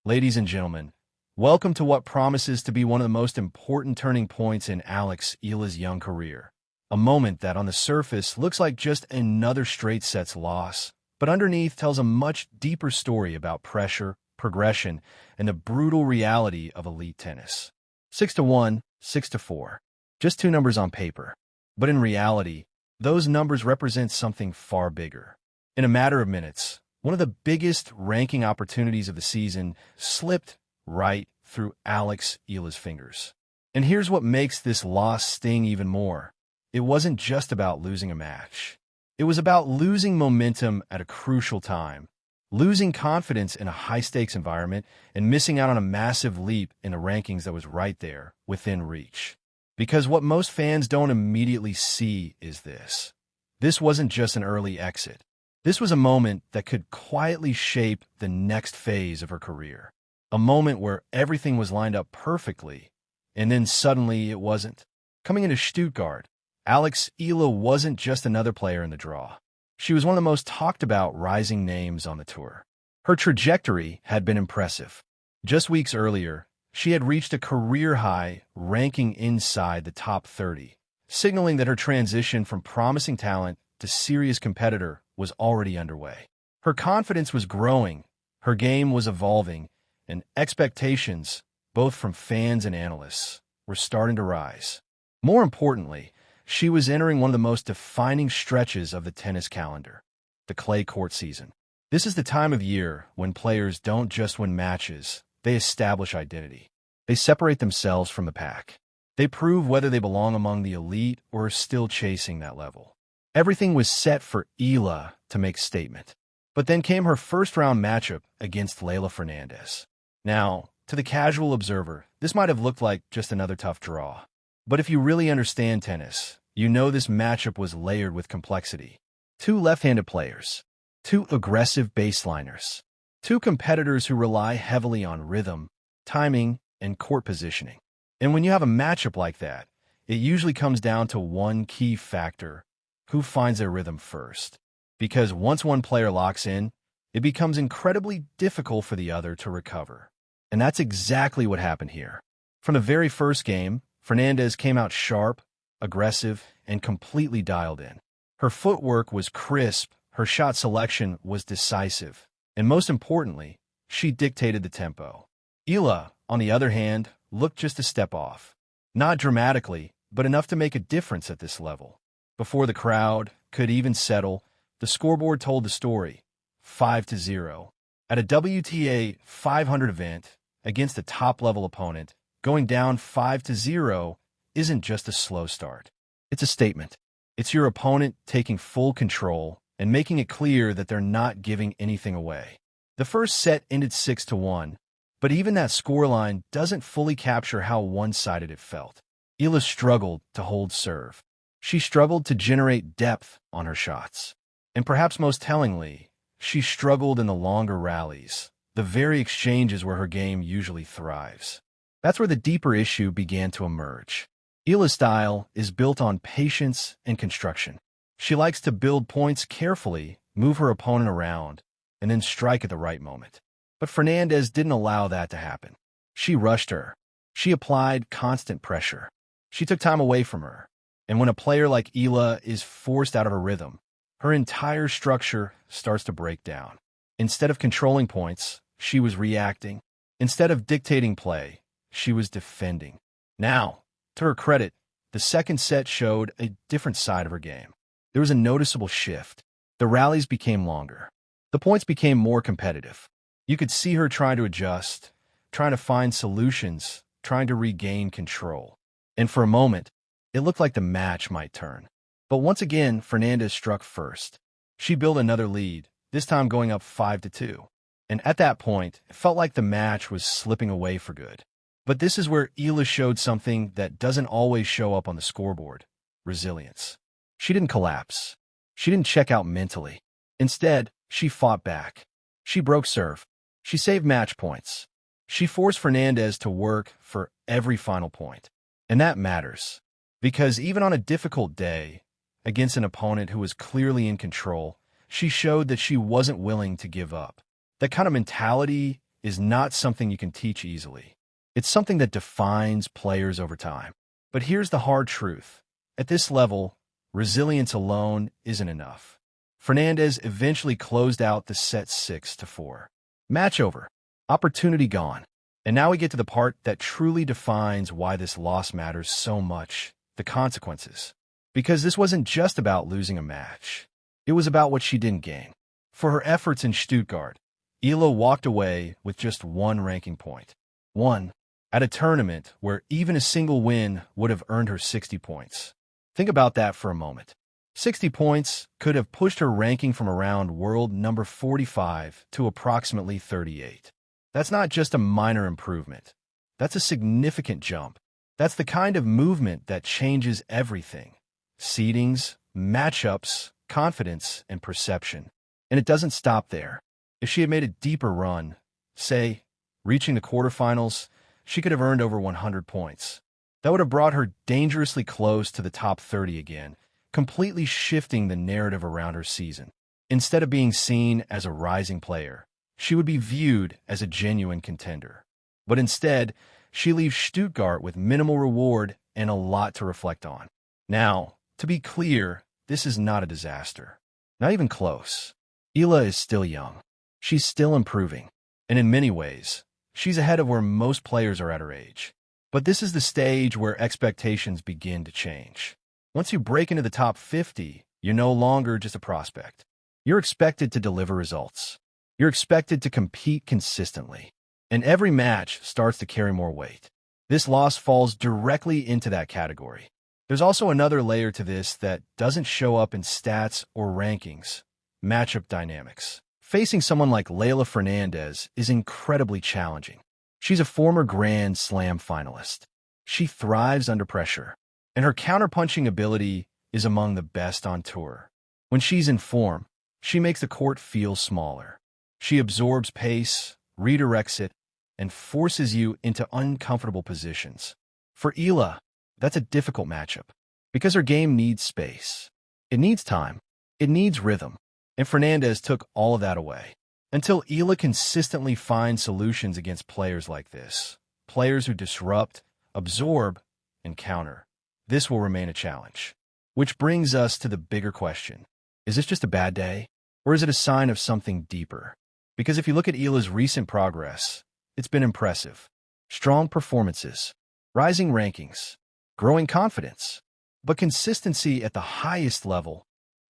Ladies and gentlemen, welcome to what promises to be one of the most important turning points in Eala's young career. A moment that on the surface looks like just another straight sets loss, but underneath tells a much deeper story about pressure, progression, and the brutal reality of elite tennis. 6-1, 6-4. Just two numbers on paper. But in reality, those numbers represent something far bigger. In a matter of minutes, one of the biggest ranking opportunities of the season slipped right through Eala's fingers. And here's what makes this loss sting even more. It wasn't just about losing a match. It was about losing momentum at a crucial time, losing confidence in a high-stakes environment, and missing out on a massive leap in the rankings that was right there, within reach. Because what most fans don't immediately see is this. This wasn't just an early exit. This was a moment that could quietly shape the next phase of her career. A moment where everything was lined up perfectly, and then suddenly it wasn't. Coming into Stuttgart, Eala wasn't just another player in the draw. She was one of the most talked about rising names on the tour. Her trajectory had been impressive. Just weeks earlier, she had reached a career-high ranking inside the top 30, signaling that her transition from promising talent to serious competitor was already underway. Her confidence was growing, her game was evolving, and expectations, both from fans and analysts, were starting to rise. More importantly, she was entering one of the most defining stretches of the tennis calendar, the clay court season. This is the time of year when players don't just win matches, they establish identity. They separate themselves from the pack. They prove whether they belong among the elite or are still chasing that level. Everything was set for Eala to make statement. But then came her first-round matchup against Leylah Fernandez. Now, to the casual observer, this might have looked like just another tough draw. But if you really understand tennis, you know this matchup was layered with complexity. Two left-handed players, two aggressive baseliners, two competitors who rely heavily on rhythm, timing, and court positioning. And when you have a matchup like that, it usually comes down to one key factor: who finds their rhythm first. Because once one player locks in, it becomes incredibly difficult for the other to recover. And that's exactly what happened here. From the very first game, Fernandez came out sharp, aggressive, and completely dialed in. Her footwork was crisp, her shot selection was decisive, and most importantly, she dictated the tempo. Eala, on the other hand, looked just a step off. Not dramatically, but enough to make a difference at this level. Before the crowd could even settle, the scoreboard told the story: 5-0. At a WTA 500 event, against a top-level opponent, going down 5-0 isn't just a slow start. It's a statement. It's your opponent taking full control and making it clear that they're not giving anything away. The first set ended 6-1, but even that scoreline doesn't fully capture how one-sided it felt. Eala struggled to hold serve. She struggled to generate depth on her shots. And perhaps most tellingly, she struggled in the longer rallies, the very exchanges where her game usually thrives. That's where the deeper issue began to emerge. Eala's style is built on patience and construction. She likes to build points carefully, move her opponent around, and then strike at the right moment. But Fernandez didn't allow that to happen. She rushed her. She applied constant pressure. She took time away from her. And when a player like Eala is forced out of her rhythm, her entire structure starts to break down. Instead of controlling points, she was reacting. Instead of dictating play, she was defending. Now, to her credit, the second set showed a different side of her game. There was a noticeable shift. The rallies became longer. The points became more competitive. You could see her trying to adjust, trying to find solutions, trying to regain control. And for a moment, it looked like the match might turn. But once again, Fernandez struck first. She built another lead, this time going up 5-2. And at that point, it felt like the match was slipping away for good. But this is where Eala showed something that doesn't always show up on the scoreboard: resilience. She didn't collapse. She didn't check out mentally. Instead, she fought back. She broke serve. She saved match points. She forced Fernandez to work for every final point. And that matters. Because even on a difficult day, against an opponent who was clearly in control, she showed that she wasn't willing to give up. That kind of mentality is not something you can teach easily. It's something that defines players over time. But here's the hard truth. At this level, resilience alone isn't enough. Fernandez eventually closed out the set 6-4. Match over. Opportunity gone. And now we get to the part that truly defines why this loss matters so much, the consequences. Because this wasn't just about losing a match. It was about what she didn't gain. For her efforts in Stuttgart, Eala walked away with just one ranking point. One, at a tournament where even a single win would have earned her 60 points. Think about that for a moment. 60 points could have pushed her ranking from around world number 45 to approximately 38. That's not just a minor improvement. That's a significant jump. That's the kind of movement that changes everything. Seedings, matchups, confidence, and perception. And it doesn't stop there. If she had made a deeper run, say, reaching the quarterfinals, she could have earned over 100 points. That would have brought her dangerously close to the top 30 again, completely shifting the narrative around her season. Instead of being seen as a rising player, she would be viewed as a genuine contender. But instead, she leaves Stuttgart with minimal reward and a lot to reflect on. Now, to be clear, this is not a disaster. Not even close. Eala is still young. She's still improving. And in many ways, she's ahead of where most players are at her age. But this is the stage where expectations begin to change. Once you break into the top 50, you're no longer just a prospect. You're expected to deliver results. You're expected to compete consistently. And every match starts to carry more weight. This loss falls directly into that category. There's also another layer to this that doesn't show up in stats or rankings: matchup dynamics. Facing someone like Leylah Fernandez is incredibly challenging. She's a former Grand Slam finalist. She thrives under pressure, and her counterpunching ability is among the best on tour. When she's in form, she makes the court feel smaller. She absorbs pace, redirects it, and forces you into uncomfortable positions. For Eala, that's a difficult matchup, because her game needs space. It needs time. It needs rhythm. And Fernandez took all of that away. Until Eala consistently finds solutions against players like this, players who disrupt, absorb, and counter, this will remain a challenge. Which brings us to the bigger question. Is this just a bad day? Or is it a sign of something deeper? Because if you look at Eala's recent progress, it's been impressive. Strong performances, rising rankings, growing confidence. But consistency at the highest level,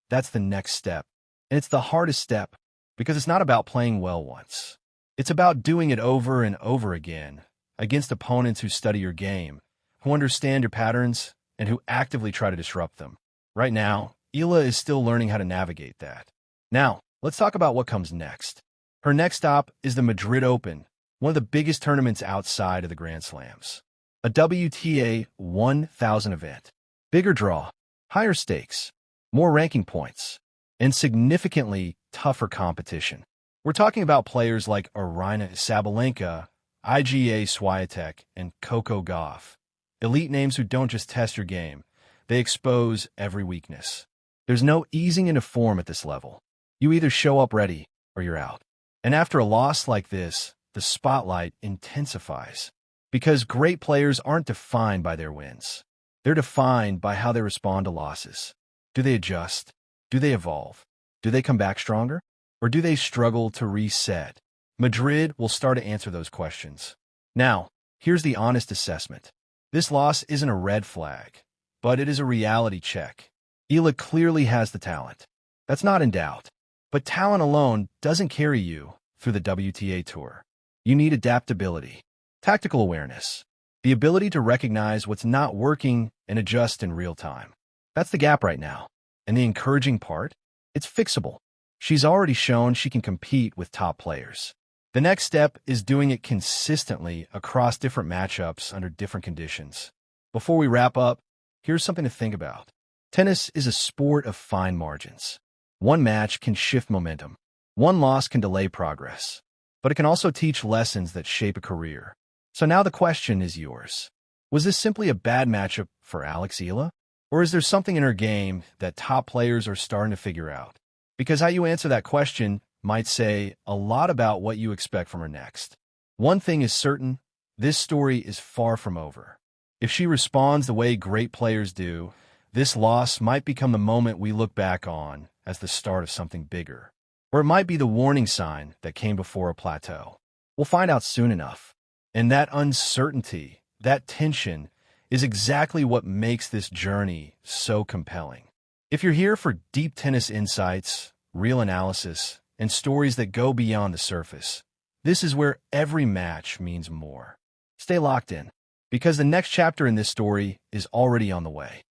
that's the next step. And it's the hardest step, because it's not about playing well once. It's about doing it over and over again, against opponents who study your game, who understand your patterns, and who actively try to disrupt them. Right now, Eala is still learning how to navigate that. Now, let's talk about what comes next. Her next stop is the Madrid Open, one of the biggest tournaments outside of the Grand Slams. A WTA 1000 event. Bigger draw, higher stakes, more ranking points, and significantly tougher competition. We're talking about players like Aryna Sabalenka, Iga Swiatek, and Coco Gauff. Elite names who don't just test your game, they expose every weakness. There's no easing into form at this level. You either show up ready or you're out. And after a loss like this, the spotlight intensifies. Because great players aren't defined by their wins. They're defined by how they respond to losses. Do they adjust? Do they evolve? Do they come back stronger? Or do they struggle to reset? Madrid will start to answer those questions. Now, here's the honest assessment. This loss isn't a red flag, but it is a reality check. Eala clearly has the talent. That's not in doubt. But talent alone doesn't carry you through the WTA Tour. You need adaptability, tactical awareness, the ability to recognize what's not working and adjust in real time. That's the gap right now. And the encouraging part? It's fixable. She's already shown she can compete with top players. The next step is doing it consistently across different matchups under different conditions. Before we wrap up, here's something to think about. Tennis is a sport of fine margins. One match can shift momentum. One loss can delay progress. But it can also teach lessons that shape a career. So now the question is yours. Was this simply a bad matchup for Eala? Or is there something in her game that top players are starting to figure out? Because how you answer that question might say a lot about what you expect from her next. One thing is certain, this story is far from over. If she responds the way great players do, this loss might become the moment we look back on as the start of something bigger. Or it might be the warning sign that came before a plateau. We'll find out soon enough. And that uncertainty, that tension, is exactly what makes this journey so compelling. If you're here for deep tennis insights, real analysis, and stories that go beyond the surface, this is where every match means more. Stay locked in, because the next chapter in this story is already on the way.